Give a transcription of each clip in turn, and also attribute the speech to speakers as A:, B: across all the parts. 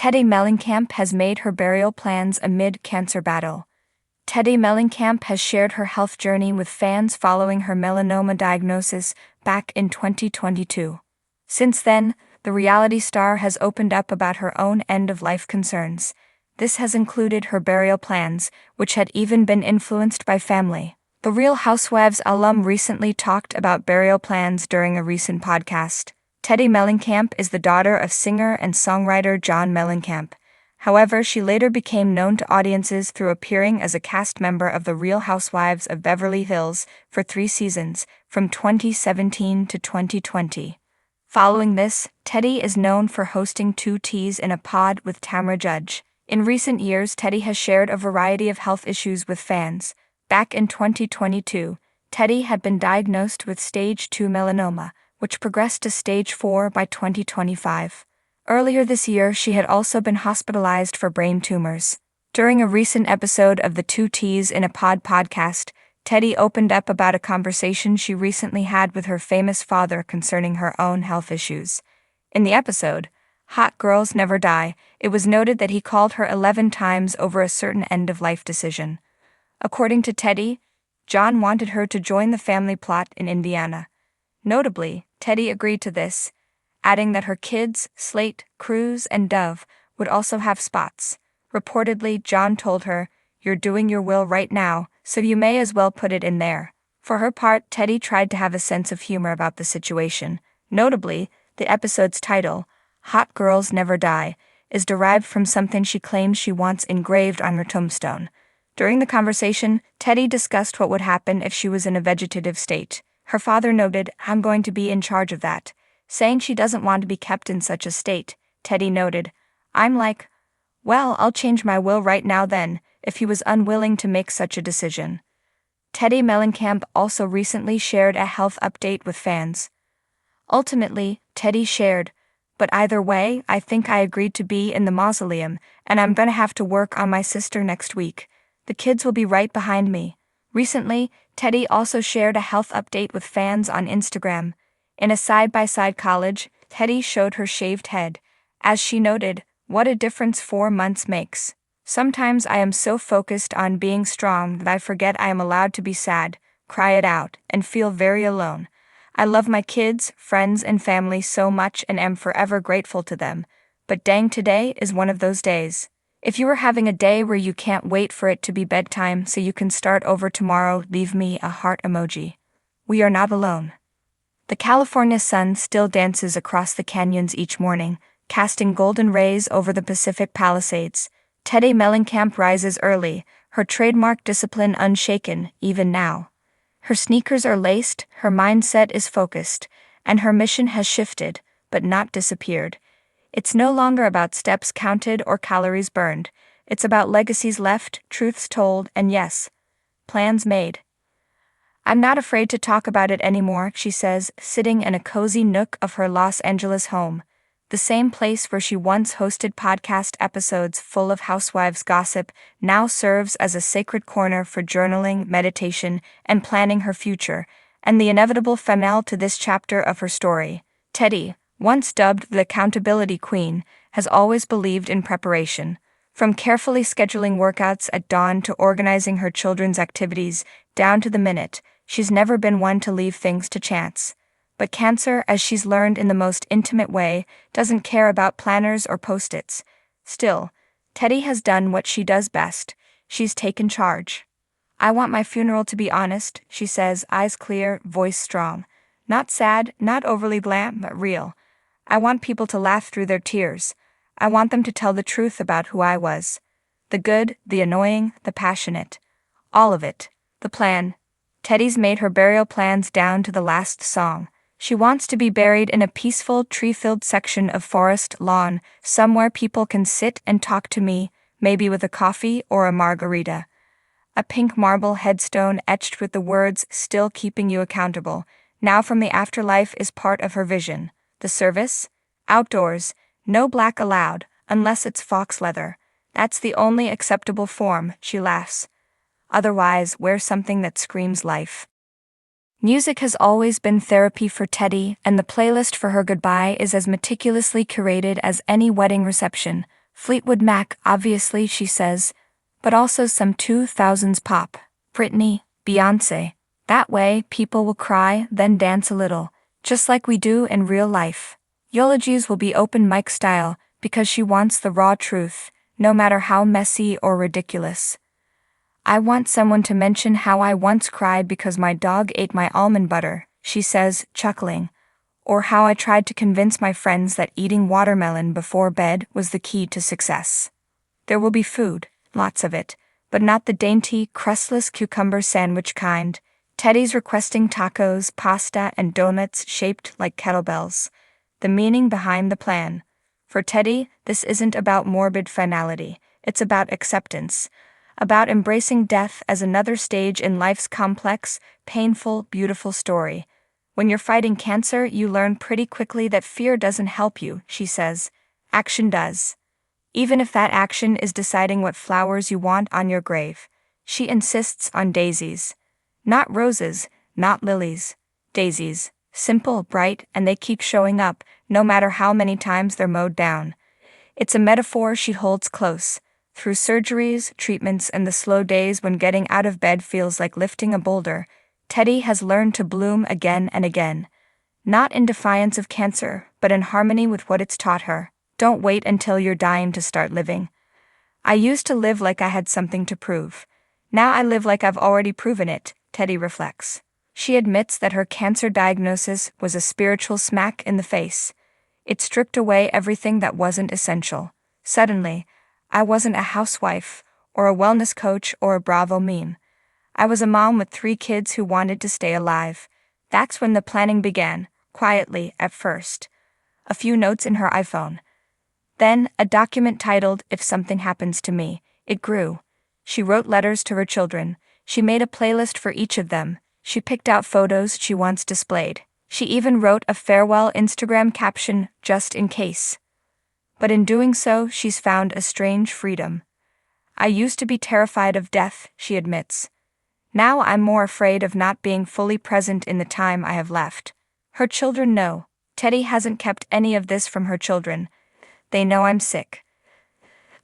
A: Teddi Mellencamp has made her burial plans amid cancer battle. Teddi Mellencamp has shared her health journey with fans following her melanoma diagnosis back in 2022. Since then, the reality star has opened up about her own end-of-life concerns. This has included her burial plans, which had even been influenced by family. The Real Housewives alum recently talked about burial plans during a recent podcast. Teddi Mellencamp is the daughter of singer and songwriter John Mellencamp. However, she later became known to audiences through appearing as a cast member of The Real Housewives of Beverly Hills for 3 seasons, from 2017 to 2020. Following this, Teddi is known for hosting 2 Teas in a Pod with Tamra Judge. In recent years, Teddi has shared a variety of health issues with fans. Back in 2022, Teddi had been diagnosed with stage 2 melanoma, which progressed to stage 4 by 2025. Earlier this year, she had also been hospitalized for brain tumors. During a recent episode of the 2 Teas in a Pod podcast, Teddi opened up about a conversation she recently had with her famous father concerning her own health issues. In the episode, Hot Girls Never Die, it was noted that he called her 11 times over a certain end-of-life decision. According to Teddi, John wanted her to join the family plot in Indiana. Notably, Teddi agreed to this, adding that her kids, Slate, Cruz, and Dove, would also have spots. Reportedly, John told her, "You're doing your will right now, so you may as well put it in there." For her part, Teddi tried to have a sense of humor about the situation. Notably, the episode's title, Hot Girls Never Die, is derived from something she claims she wants engraved on her tombstone. During the conversation, Teddi discussed what would happen if she was in a vegetative state. Her father noted, "I'm going to be in charge of that," saying she doesn't want to be kept in such a state. Teddi noted, "I'm like, well, I'll change my will right now then," if he was unwilling to make such a decision. Teddi Mellencamp also recently shared a health update with fans. Ultimately, Teddi shared, "But either way, I think I agreed to be in the mausoleum, and I'm gonna have to work on my sister next week. The kids will be right behind me." Recently, Teddi also shared a health update with fans on Instagram. In a side-by-side collage, Teddi showed her shaved head. As she noted, "What a difference 4 months makes. Sometimes I am so focused on being strong that I forget I am allowed to be sad, cry it out, and feel very alone. I love my kids, friends, and family so much and am forever grateful to them. But dang, today is one of those days. If you are having a day where you can't wait for it to be bedtime so you can start over tomorrow, leave me a heart emoji. We are not alone." The California sun still dances across the canyons each morning, casting golden rays over the Pacific Palisades. Teddi Mellencamp rises early, her trademark discipline unshaken, even now. Her sneakers are laced, her mindset is focused, and her mission has shifted, but not disappeared. It's no longer about steps counted or calories burned. It's about legacies left, truths told, and yes, plans made. "I'm not afraid to talk about it anymore," she says, sitting in a cozy nook of her Los Angeles home, the same place where she once hosted podcast episodes full of housewives gossip. Now serves as a sacred corner for journaling, meditation, and planning her future, and the inevitable finale to this chapter of her story. Teddi, once dubbed the accountability queen, has always believed in preparation. From carefully scheduling workouts at dawn to organizing her children's activities, down to the minute, she's never been one to leave things to chance. But cancer, as she's learned in the most intimate way, doesn't care about planners or post-its. Still, Teddi has done what she does best. She's taken charge. "I want my funeral to be honest," she says, eyes clear, voice strong. "Not sad, not overly glam, but real. I want people to laugh through their tears. I want them to tell the truth about who I was. The good, the annoying, the passionate. All of it. The plan." Teddi's made her burial plans down to the last song. She wants to be buried in a peaceful, tree-filled section of forest lawn, somewhere people can sit and talk to me, maybe with a coffee or a margarita. A pink marble headstone etched with the words, "Still keeping you accountable, now from the afterlife," is part of her vision. The service? Outdoors, no black allowed, unless it's fox leather. That's the only acceptable form, she laughs. Otherwise, wear something that screams life. Music has always been therapy for Teddi, and the playlist for her goodbye is as meticulously curated as any wedding reception. Fleetwood Mac, obviously, she says, but also some 2000s pop. Britney, Beyoncé. That way, people will cry, then dance a little, just like we do in real life. Eulogies will be open mic style, because she wants the raw truth, no matter how messy or ridiculous. I want someone to mention how I once cried because my dog ate my almond butter, she says, chuckling. Or how I tried to convince my friends that eating watermelon before bed was the key to success. There will be food, lots of it, but not the dainty, crustless cucumber sandwich kind. Teddy's requesting tacos, pasta, and donuts shaped like kettlebells. The meaning behind the plan. For Teddi, this isn't about morbid finality, it's about acceptance. About embracing death as another stage in life's complex, painful, beautiful story. When you're fighting cancer, you learn pretty quickly that fear doesn't help you, she says. Action does. Even if that action is deciding what flowers you want on your grave. She insists on daisies. Not roses, not lilies. Daisies. Simple, bright, and they keep showing up, no matter how many times they're mowed down. It's a metaphor she holds close. Through surgeries, treatments, and the slow days when getting out of bed feels like lifting a boulder, Teddi has learned to bloom again and again. Not in defiance of cancer, but in harmony with what it's taught her. Don't wait until you're dying to start living. I used to live like I had something to prove. Now I live like I've already proven it, Teddi reflects. She admits that her cancer diagnosis was a spiritual smack in the face. It stripped away everything that wasn't essential. Suddenly, I wasn't a housewife, or a wellness coach, or a Bravo meme. I was a mom with 3 kids who wanted to stay alive. That's when the planning began, quietly at first. A few notes in her iPhone. Then, a document titled, "If Something Happens to Me." It grew. She wrote letters to her children. She made a playlist for each of them. She picked out photos she wants displayed. She even wrote a farewell Instagram caption, just in case. But in doing so, she's found a strange freedom. I used to be terrified of death, she admits. Now I'm more afraid of not being fully present in the time I have left. Her children know. Teddi hasn't kept any of this from her children. They know I'm sick.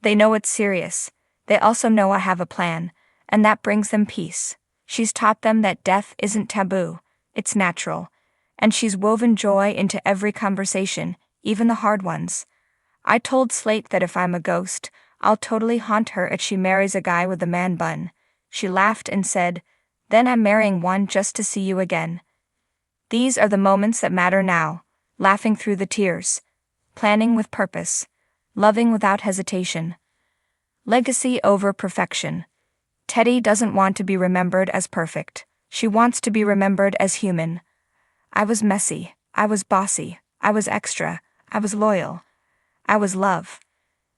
A: They know it's serious. They also know I have a plan, and that brings them peace. She's taught them that death isn't taboo, it's natural. And she's woven joy into every conversation, even the hard ones. I told Slate that if I'm a ghost, I'll totally haunt her if she marries a guy with a man bun. She laughed and said, "Then I'm marrying one just to see you again." These are the moments that matter now, laughing through the tears, planning with purpose, loving without hesitation. Legacy over perfection. Teddi doesn't want to be remembered as perfect. She wants to be remembered as human. I was messy, I was bossy, I was extra, I was loyal. I was love.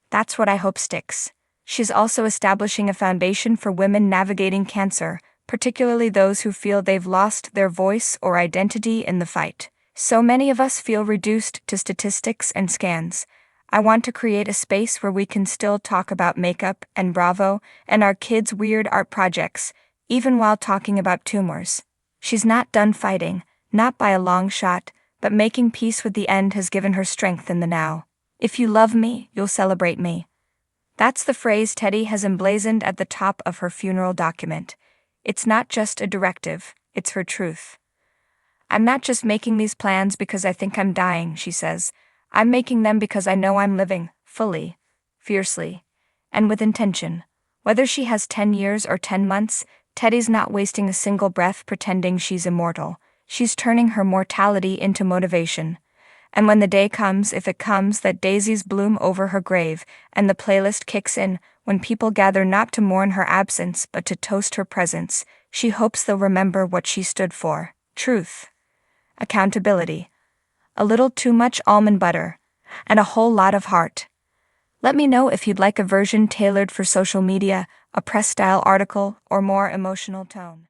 A: That's what I hope sticks. She's also establishing a foundation for women navigating cancer, particularly those who feel they've lost their voice or identity in the fight. So many of us feel reduced to statistics and scans. I want to create a space where we can still talk about makeup and Bravo and our kids' weird art projects, even while talking about tumors. She's not done fighting, not by a long shot, but making peace with the end has given her strength in the now. If you love me, you'll celebrate me. That's the phrase Teddi has emblazoned at the top of her funeral document. It's not just a directive, it's her truth. I'm not just making these plans because I think I'm dying, she says. I'm making them because I know I'm living, fully, fiercely, and with intention. Whether she has 10 years or 10 months, Teddi's not wasting a single breath pretending she's immortal. She's turning her mortality into motivation. And when the day comes, if it comes, that daisies bloom over her grave, and the playlist kicks in, when people gather not to mourn her absence but to toast her presence, she hopes they'll remember what she stood for. Truth. Accountability. A little too much almond butter. And a whole lot of heart. Let me know if you'd like a version tailored for social media, a press-style article, or more emotional tone.